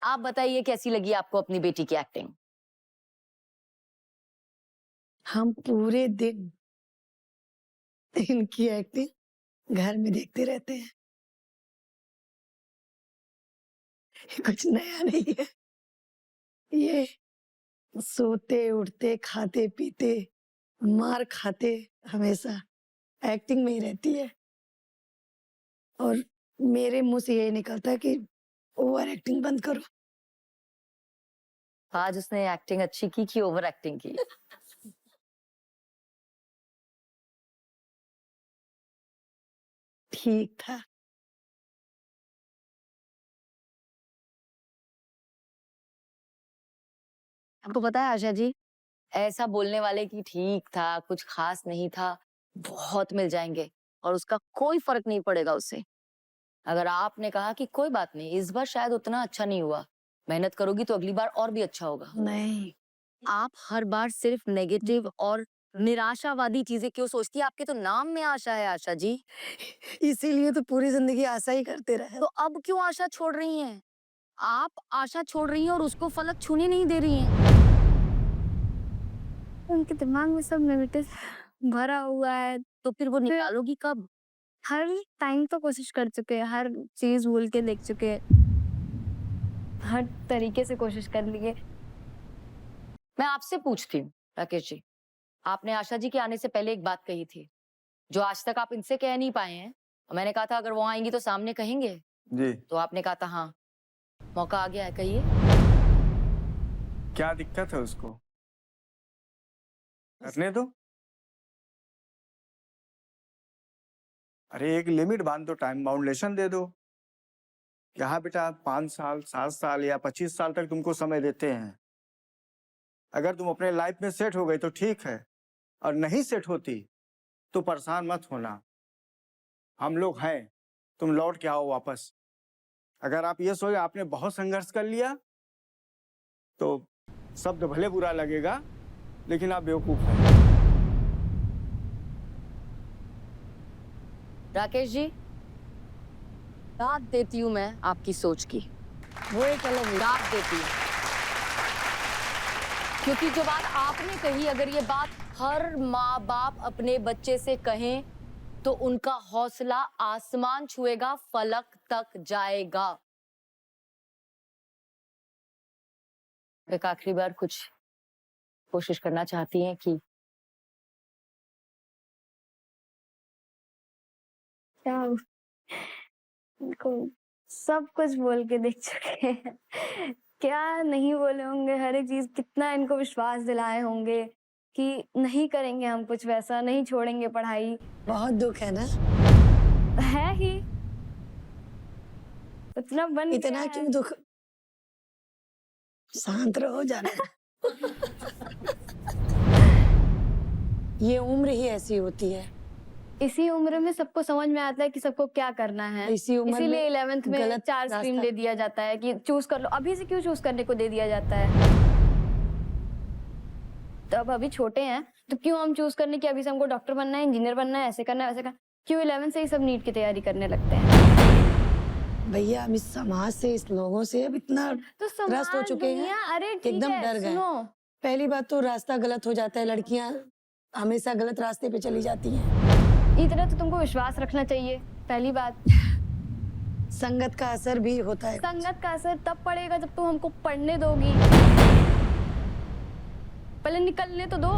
आप बताइए कैसी लगी आपको अपनी बेटी की एक्टिंग? हम पूरे दिन इनकी एक्टिंग घर में देखते रहते हैं। ये कुछ नया नहीं है। ये सोते उठते खाते पीते मार खाते हमेशा एक्टिंग में ही रहती है और मेरे मुंह से यही निकलता है कि ओवर एक्टिंग बंद करो। आज उसने एक्टिंग अच्छी की कि ओवर एक्टिंग की? ठीक था। आपको पता है आशा जी, ऐसा बोलने वाले की ठीक था, कुछ खास नहीं था, बहुत मिल जाएंगे और उसका कोई फर्क नहीं पड़ेगा उससे। अगर आपने कहा कि कोई बात नहीं, इस बार शायद उतना अच्छा नहीं हुआ, मेहनत करोगी तो अगली बार और भी अच्छा होगा। नहीं, आप हर बार सिर्फ नेगेटिव और निराशावादी चीजें क्यों सोचती है? आपके तो नाम में आशा है आशा जी। इसीलिए तो पूरी जिंदगी आशा ही करते रहे। तो अब क्यों आशा छोड़ रही हैं? आप आशा छोड़ रही हैं और उसको फलक छूने नहीं दे रही हैं। उनके दिमाग में सब नेगेटिव भरा हुआ है, तो फिर वो निकालोगी कब? हर टाइम तो कोशिश कर चुके हैं, हर चीज भूल के देख चुके हैं, हर तरीके से कोशिश कर लिए। मैं आपसे पूछती हूँ राकेश जी, आपने आशा जी के आने से पहले एक बात कही थी जो आज तक आप इनसे कह नहीं पाए हैं। मैंने कहा था अगर वो आएंगी तो सामने कहेंगे जी। तो आपने कहा था हाँ, मौका आ गया है, कहिए। क्या दिक्कत है उसको? करने दो। अरे एक लिमिट बांध दो, टाइम बाउंडेशन दे दो। यहाँ बेटा 5 साल 7 साल या 25 साल तक तुमको समय देते हैं। अगर तुम अपने लाइफ में सेट हो गई तो ठीक है, और नहीं सेट होती तो परेशान मत होना, हम लोग हैं, तुम लौट के आओ वापस। अगर आप ये सोचे आपने बहुत संघर्ष कर लिया तो शब्द भले बुरा लगेगा, लेकिन आप बेवकूफ हैं। राकेश जी, दाद देती हूँ मैं आपकी सोच की, वो एक अलग दाद देती हूँ, क्योंकि जो बात आपने कही, अगर ये बात हर माँ बाप अपने बच्चे से कहें तो उनका हौसला आसमान छुएगा, फलक तक जाएगा। एक आखिरी बार कुछ कोशिश करना चाहती हैं कि क्या उनको सब कुछ बोल के देख चुके हैं, क्या नहीं बोले होंगे, हर एक चीज कितना इनको विश्वास दिलाए होंगे कि नहीं करेंगे हम कुछ वैसा, नहीं छोड़ेंगे पढ़ाई। बहुत दुख है ना। है ही, इतना बन इतना गया क्यों है। दुख? शांत रहो जाने। ये उम्र ही ऐसी होती है। इसी उम्र में सबको समझ में आता है कि सबको क्या करना है। इसी उम्र इसीलिए में 11th में गलत 4 स्ट्रीम रास्ता। दे दिया जाता है कि चूज कर लो। अभी से क्यों चूज करने को दे दिया जाता है? तो अब अभी छोटे हैं तो क्यों हम चूज करने की, अभी से हमको डॉक्टर बनना है, इंजीनियर बनना है, ऐसे करना है, वैसे करना, क्यों 11th से ही सब नीट की तैयारी करने लगते हैं? भैया हम इस समाज से, इस लोगों से अब इतना तो त्रस्त हो समाज चुके हैं, दुनिया, अरे ठीक एकदम है, डर गए। सुनो, पहली बात तो रास्ता गलत हो जाता है, लड़कियां हमेशा गलत रास्ते पे चली जाती हैं। इतना तो तुमको विश्वास रखना चाहिए, पहली बात। संगत का असर भी होता है। संगत का असर तब पड़ेगा जब तुम हमको पढ़ने दोगी, पहले निकलने तो दो।